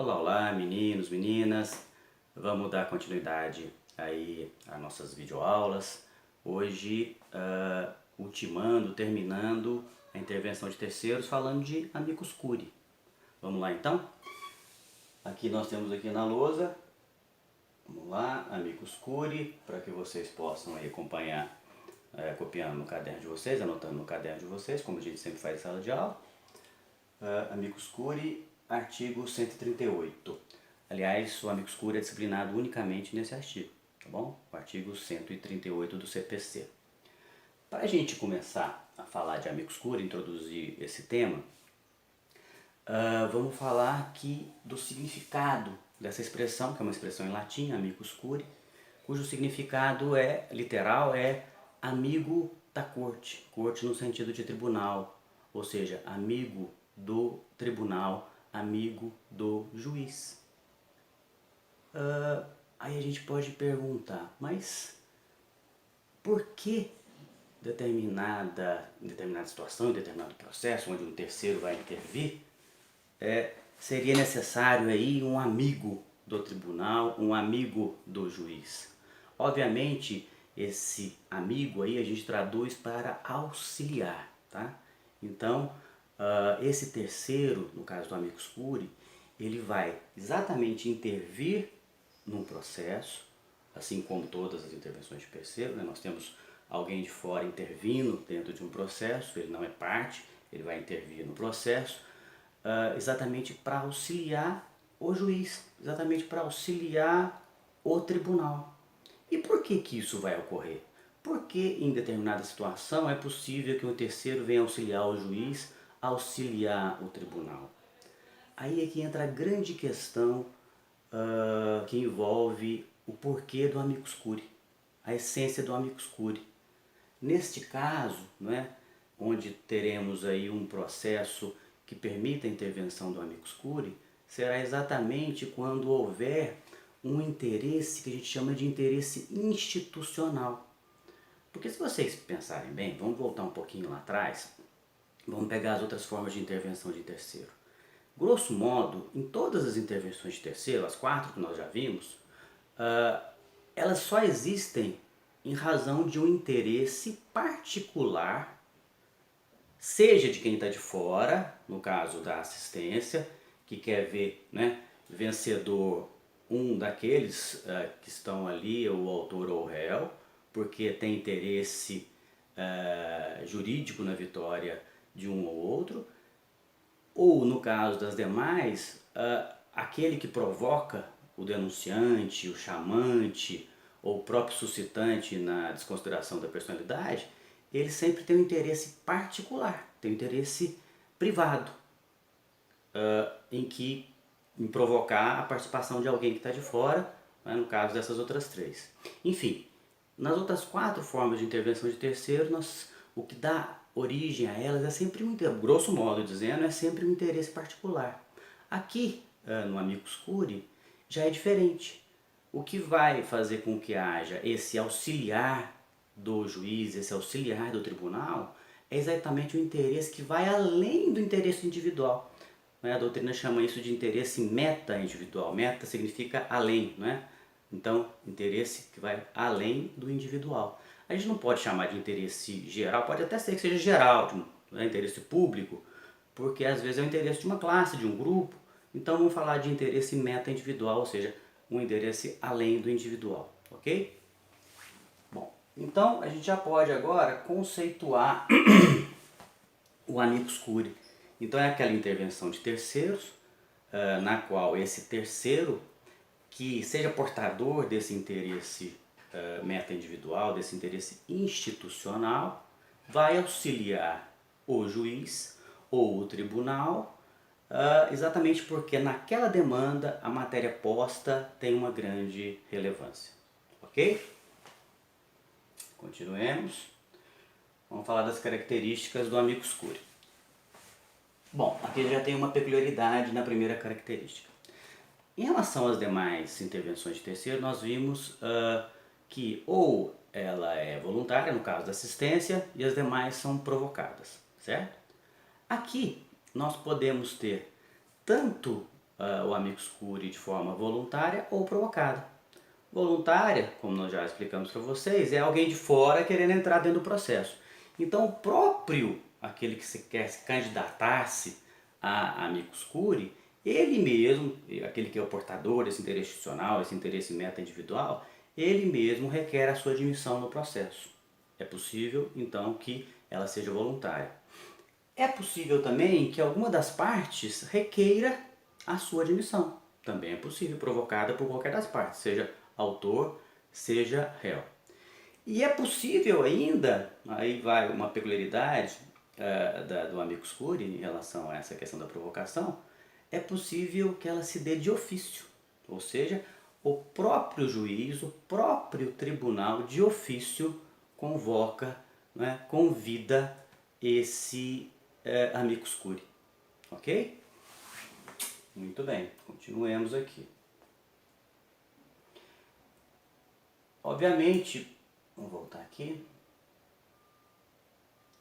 Olá, olá, meninos, meninas. Vamos dar continuidade aí às nossas videoaulas. Hoje, ultimando, terminando a intervenção de terceiros, falando de amicus curiae. Vamos lá então? Aqui nós temos aqui na lousa, vamos lá, amicus curiae, para que vocês possam aí acompanhar, copiando no caderno de vocês, anotando no caderno de vocês, como a gente sempre faz em sala de aula. Amicus curiae, artigo 138. Aliás, o amicus curiae é disciplinado unicamente nesse artigo, tá bom? O artigo 138 do CPC. Para a gente começar a falar de amicus curiae, introduzir esse tema, vamos falar aqui do significado dessa expressão, que é uma expressão em latim, amicus curiae, cujo significado literal é amigo da corte, corte no sentido de tribunal, ou seja, amigo do tribunal, amigo do juiz. Aí a gente pode perguntar, mas por que em determinada situação, em determinado processo, onde um terceiro vai intervir, seria necessário aí um amigo do tribunal, um amigo do juiz? Obviamente, esse amigo aí a gente traduz para auxiliar, tá? Então, esse terceiro, no caso do amicus curiae, ele vai exatamente intervir num processo, assim como todas as intervenções de terceiro, né? Nós temos alguém de fora intervindo dentro de um processo, ele não é parte, ele vai intervir no processo, exatamente para auxiliar o juiz, exatamente para auxiliar o tribunal. E por que isso vai ocorrer? Porque em determinada situação é possível que um terceiro venha auxiliar o juiz, auxiliar o tribunal. Aí é que entra a grande questão que envolve o porquê do amicus curiae, a essência do amicus curiae. Neste caso, onde teremos aí um processo que permita a intervenção do amicus curiae, será exatamente quando houver um interesse que a gente chama de interesse institucional. Porque se vocês pensarem bem, vamos voltar um pouquinho lá atrás, vamos pegar as outras formas de intervenção de terceiro. Grosso modo, em todas as intervenções de terceiro, as 4 que nós já vimos, elas só existem em razão de um interesse particular, seja de quem está de fora, no caso da assistência, que quer ver vencedor um daqueles que estão ali, o autor ou o réu, porque tem interesse jurídico na vitória de um ou outro, ou no caso das demais, aquele que provoca o denunciante, o chamante ou o próprio suscitante na desconsideração da personalidade, ele sempre tem um interesse particular, tem um interesse privado em provocar a participação de alguém que está de fora, no caso dessas outras 3. Enfim, nas outras 4 formas de intervenção de terceiro, o que dá origem a elas é sempre grosso modo dizendo, é sempre um interesse particular. Aqui, no amicus curiae, já é diferente. O que vai fazer com que haja esse auxiliar do juiz, esse auxiliar do tribunal, é exatamente o interesse que vai além do interesse individual. A doutrina chama isso de interesse meta-individual. Meta significa além, Então, interesse que vai além do individual. A gente não pode chamar de interesse geral, pode até ser que seja geral, interesse público, porque às vezes é o interesse de uma classe, de um grupo. Então vamos falar de interesse meta-individual, ou seja, um interesse além do individual, ok? Bom, então a gente já pode agora conceituar o amicus curiae. Então é aquela intervenção de terceiros, na qual esse terceiro, que seja portador desse interesse meta-individual, desse interesse institucional, vai auxiliar o juiz ou o tribunal, exatamente porque naquela demanda a matéria posta tem uma grande relevância. Ok? Continuemos. Vamos falar das características do amicus curiae. Bom, aqui já tem uma peculiaridade na primeira característica. Em relação às demais intervenções de terceiro, nós vimos que ou ela é voluntária, no caso da assistência, e as demais são provocadas, certo? Aqui nós podemos ter tanto o amicus curiae de forma voluntária ou provocada. Voluntária, como nós já explicamos para vocês, é alguém de fora querendo entrar dentro do processo. Então o próprio, aquele que se quer se candidatar-se a amicus curiae, ele mesmo, aquele que é o portador desse interesse institucional, esse interesse meta individual, ele mesmo requer a sua admissão no processo. É possível, então, que ela seja voluntária. É possível também que alguma das partes requeira a sua admissão. Também é possível, provocada por qualquer das partes, seja autor, seja réu. E é possível ainda, aí vai uma peculiaridade do amicus curiae em relação a essa questão da provocação, é possível que ela se dê de ofício, ou seja, o próprio juiz, o próprio tribunal de ofício convoca, né, convida esse amicus curiae, ok? Muito bem, continuemos aqui. Obviamente, vamos voltar aqui,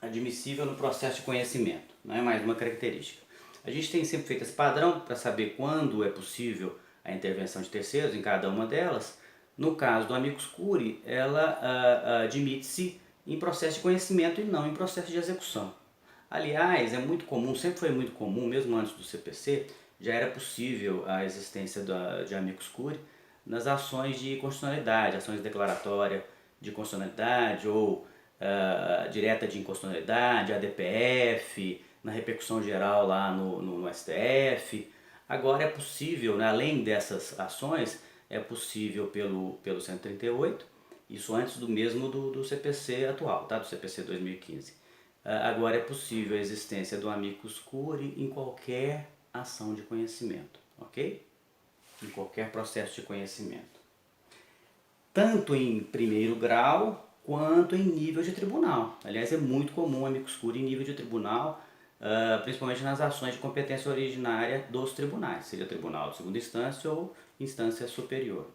admissível no processo de conhecimento, não é mais uma característica. A gente tem sempre feito esse padrão para saber quando é possível a intervenção de terceiros em cada uma delas. No caso do amicus curiae, ela admite-se em processo de conhecimento e não em processo de execução. Aliás, é muito comum, sempre foi muito comum, mesmo antes do CPC, já era possível a existência de amicus curiae nas ações de constitucionalidade, ações declaratórias de constitucionalidade ou direta de inconstitucionalidade, ADPF, na repercussão geral lá no STF. Agora é possível, né, além dessas ações, é possível pelo 138, isso antes do mesmo do CPC atual, tá? Do CPC 2015. Agora é possível a existência do amicus curiae em qualquer ação de conhecimento, ok? Em qualquer processo de conhecimento. Tanto em primeiro grau quanto em nível de tribunal. Aliás, é muito comum o amicus curiae em nível de tribunal, principalmente nas ações de competência originária dos tribunais, seja tribunal de segunda instância ou instância superior.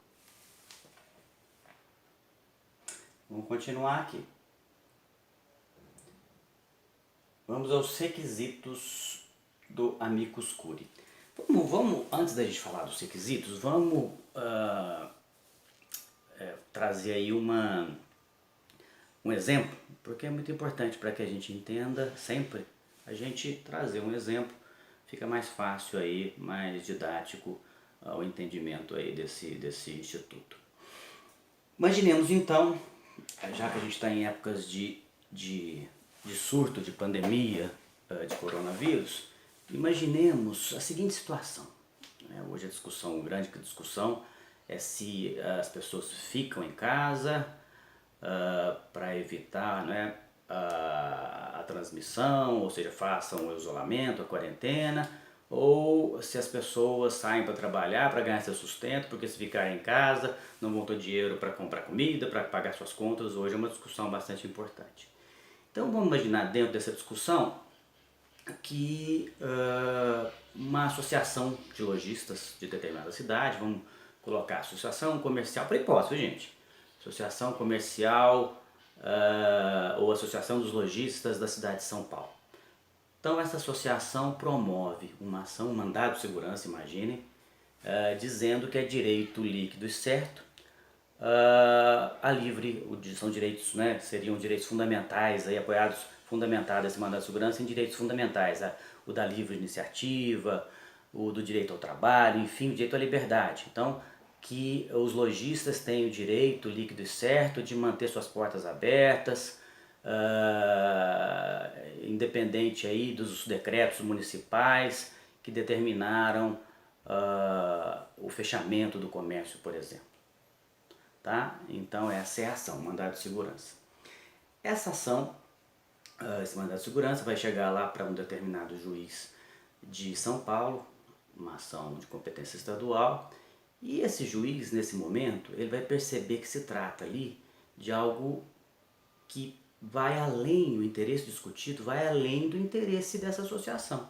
Vamos continuar aqui. Vamos aos requisitos do amicus curiae. Vamos, antes da gente falar dos requisitos, vamos trazer aí um exemplo, porque é muito importante para que a gente entenda sempre, a gente trazer um exemplo, fica mais fácil aí, mais didático o entendimento aí desse instituto. Imaginemos então, já que a gente está em épocas de surto, de pandemia, de coronavírus, imaginemos a seguinte situação. Hoje a discussão, grande discussão, é se as pessoas ficam em casa para evitar, né, a transmissão, ou seja, façam o isolamento, a quarentena, ou se as pessoas saem para trabalhar, para ganhar seu sustento, porque se ficarem em casa não vão ter dinheiro para comprar comida, para pagar suas contas. Hoje é uma discussão bastante importante. Então vamos imaginar dentro dessa discussão que uma associação de lojistas de determinada cidade, vamos colocar associação comercial, para hipótese, gente, associação comercial ou associação dos lojistas da cidade de São Paulo. Então essa associação promove uma ação, um mandado de segurança, imaginem, dizendo que é direito líquido e certo a livre, são direitos, né, seriam direitos fundamentais, aí, apoiados, fundamentado esse mandado de segurança em direitos fundamentais, o da livre iniciativa, o do direito ao trabalho, enfim, o direito à liberdade. Então, que os lojistas têm o direito líquido e certo de manter suas portas abertas, independente aí dos decretos municipais que determinaram o fechamento do comércio, por exemplo. Tá? Então essa é a ação, mandado de segurança. Essa ação, esse mandado de segurança vai chegar lá para um determinado juiz de São Paulo, uma ação de competência estadual, e esse juiz, nesse momento, ele vai perceber que se trata ali de algo que vai além, o interesse discutido vai além do interesse dessa associação.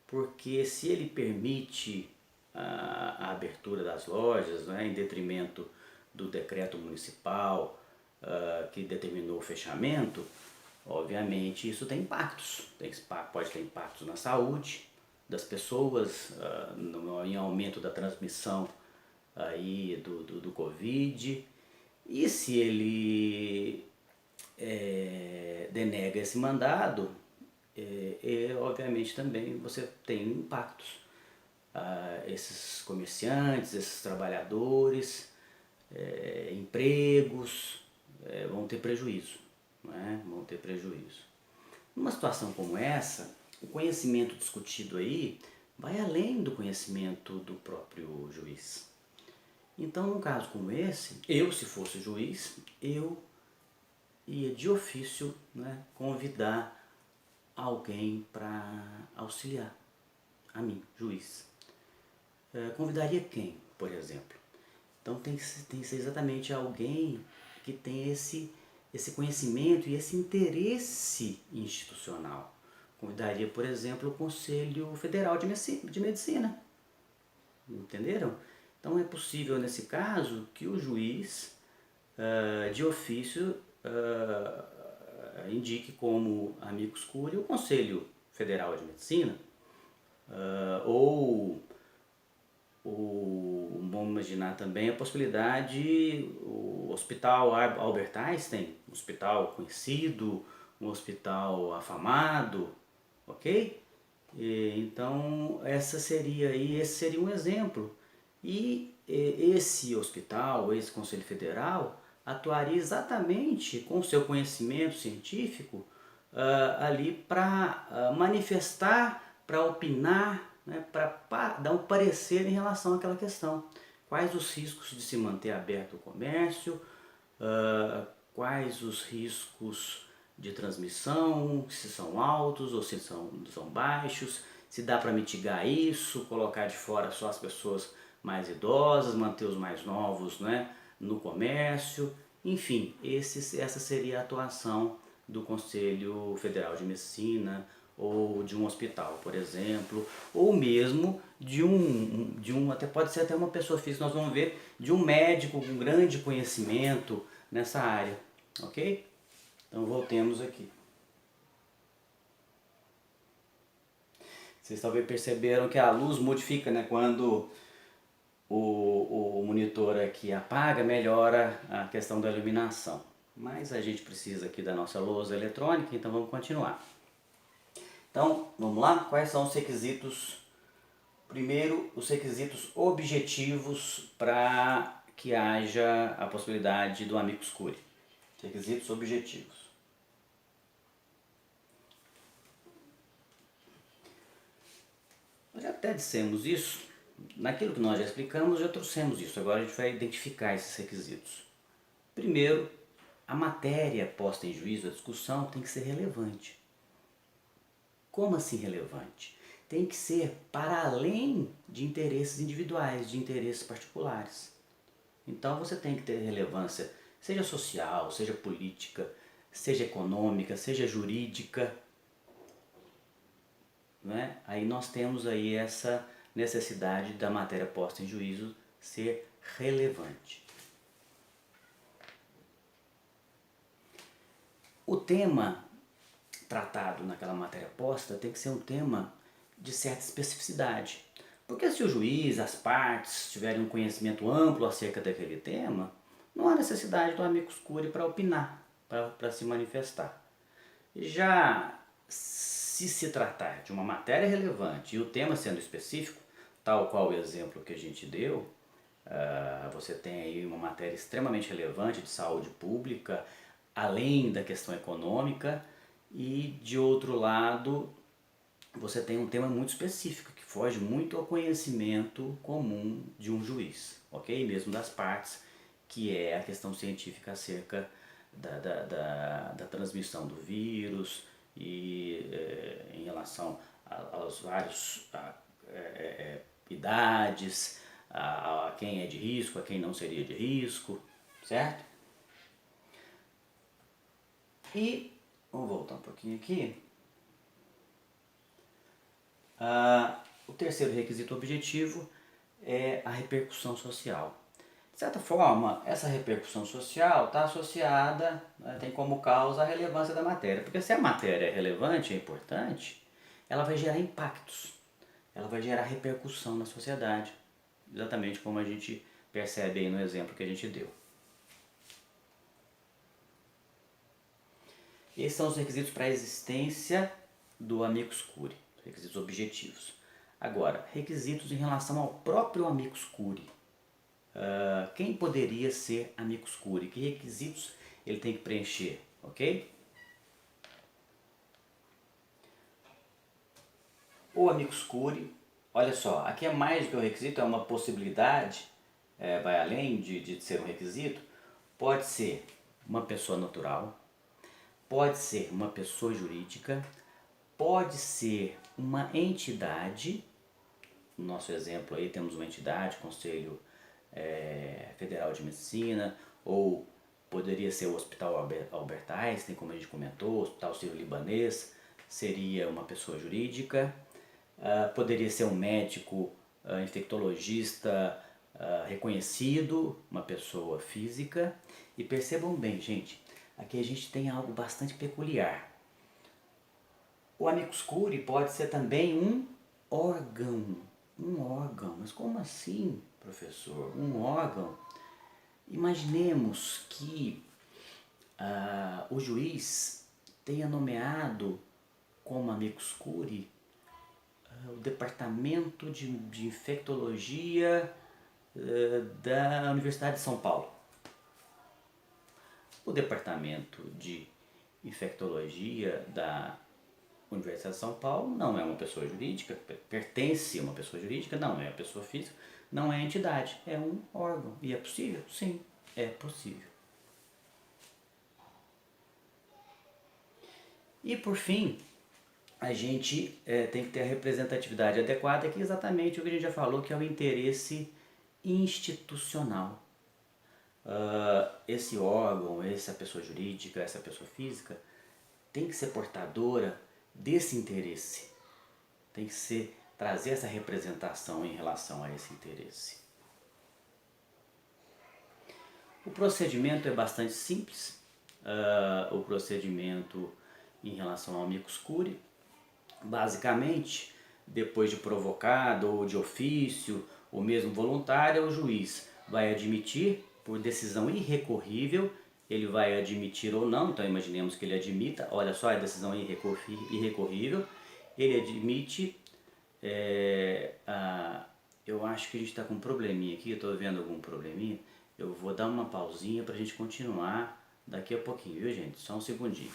Porque se ele permite a abertura das lojas, né, em detrimento do decreto municipal que determinou o fechamento, obviamente isso tem impactos. Pode ter impactos na saúde das pessoas, em aumento da transmissão aí do Covid. E se ele denega esse mandado, obviamente também você tem impactos. Esses comerciantes, esses trabalhadores, empregos, vão ter prejuízo, né? Vão ter prejuízo. Numa situação como essa, o conhecimento discutido aí vai além do conhecimento do próprio juiz. Então, num caso como esse, eu, se fosse juiz, eu ia de ofício, né, convidar alguém para auxiliar a mim, juiz. Convidaria quem, por exemplo? Então tem que ser exatamente alguém que tem esse conhecimento e esse interesse institucional. Convidaria, por exemplo, o Conselho Federal de Medicina. Entenderam? Então é possível, nesse caso, que o juiz, de ofício, indique como amicus curiae o Conselho Federal de Medicina, ou vamos imaginar também a possibilidade, o Hospital Albert Einstein, um hospital conhecido, um hospital afamado, ok? Então esse seria um exemplo. E esse hospital, esse Conselho Federal, atuaria exatamente com o seu conhecimento científico ali para manifestar, para opinar, né, para dar um parecer em relação àquela questão. Quais os riscos de se manter aberto o comércio, quais os riscos de transmissão, se são altos ou se são baixos, se dá para mitigar isso, colocar de fora só as pessoas mais idosas, manter os mais novos, né, no comércio. Enfim, essa seria a atuação do Conselho Federal de Medicina, ou de um hospital, por exemplo, ou mesmo até pode ser até uma pessoa física, nós vamos ver, de um médico com grande conhecimento nessa área, ok? Então voltemos aqui. Vocês talvez perceberam que a luz modifica, né? Quando o monitor aqui apaga, melhora a questão da iluminação. Mas a gente precisa aqui da nossa lousa eletrônica, então vamos continuar. Então, vamos lá? Quais são os requisitos? Primeiro, os requisitos objetivos para que haja a possibilidade do amicus curiae. Requisitos objetivos. Nós já até dissemos isso, naquilo que nós já explicamos, já trouxemos isso. Agora a gente vai identificar esses requisitos. Primeiro, a matéria posta em juízo, a discussão, tem que ser relevante. Como assim relevante? Tem que ser para além de interesses individuais, de interesses particulares. Então você tem que ter relevância, seja social, seja política, seja econômica, seja jurídica. Né? Aí nós temos aí essa necessidade da matéria posta em juízo ser relevante. O tema tratado naquela matéria posta tem que ser um tema de certa especificidade. Porque se o juiz, as partes tiverem um conhecimento amplo acerca daquele tema, não há necessidade do amicus curiae para opinar, para se manifestar. Já se tratar de uma matéria relevante e o tema sendo específico, tal qual o exemplo que a gente deu, você tem aí uma matéria extremamente relevante de saúde pública, além da questão econômica, e de outro lado você tem um tema muito específico que foge muito ao conhecimento comum de um juiz, ok? Mesmo das partes, que é a questão científica acerca da transmissão do vírus e em relação aos vários idades, a quem é de risco, a quem não seria de risco, certo? E vamos voltar um pouquinho aqui. O terceiro requisito objetivo é a repercussão social. De certa forma, essa repercussão social está associada, né, tem como causa a relevância da matéria. Porque se a matéria é relevante, é importante, ela vai gerar impactos. ela vai gerar repercussão na sociedade, exatamente como a gente percebe aí no exemplo que a gente deu. Esses são os requisitos para a existência do amicus curiae, requisitos objetivos. Agora, requisitos em relação ao próprio amicus curiae. Quem poderia ser amicus curiae? Que requisitos ele tem que preencher, ok? O amicus curiae, olha só, aqui é mais do que um requisito, é uma possibilidade, vai além de ser um requisito. Pode ser uma pessoa natural, pode ser uma pessoa jurídica, pode ser uma entidade. No nosso exemplo aí temos uma entidade, Conselho Federal de Medicina, ou poderia ser o Hospital Albert Einstein, como a gente comentou, o Hospital Sírio-Libanês, seria uma pessoa jurídica. Poderia ser um médico infectologista reconhecido, uma pessoa física. E percebam bem, gente, aqui a gente tem algo bastante peculiar. O amicus curiae pode ser também um órgão. Um órgão. Mas como assim, professor? Um órgão? Imaginemos que o juiz tenha nomeado como amicus curiae o departamento de infectologia da Universidade de São Paulo. O departamento de infectologia da Universidade de São Paulo não é uma pessoa jurídica, pertence a uma pessoa jurídica, não é uma pessoa física, não é entidade, é um órgão. E é possível? Sim, é possível. E por fim, a gente tem que ter a representatividade adequada, que é exatamente o que a gente já falou, que é o interesse institucional. Esse órgão, essa pessoa jurídica, essa pessoa física, tem que ser portadora desse interesse, tem que trazer essa representação em relação a esse interesse. O procedimento é bastante simples, o procedimento em relação ao amicus curiae, basicamente, depois de provocado ou de ofício, ou mesmo voluntário, o juiz vai admitir por decisão irrecorrível, ele vai admitir ou não, então imaginemos que ele admita, olha só, a decisão irrecorrível, ele admite, eu acho que a gente está com um probleminha aqui, eu estou vendo algum probleminha, eu vou dar uma pausinha para a gente continuar daqui a pouquinho, viu gente? Só um segundinho.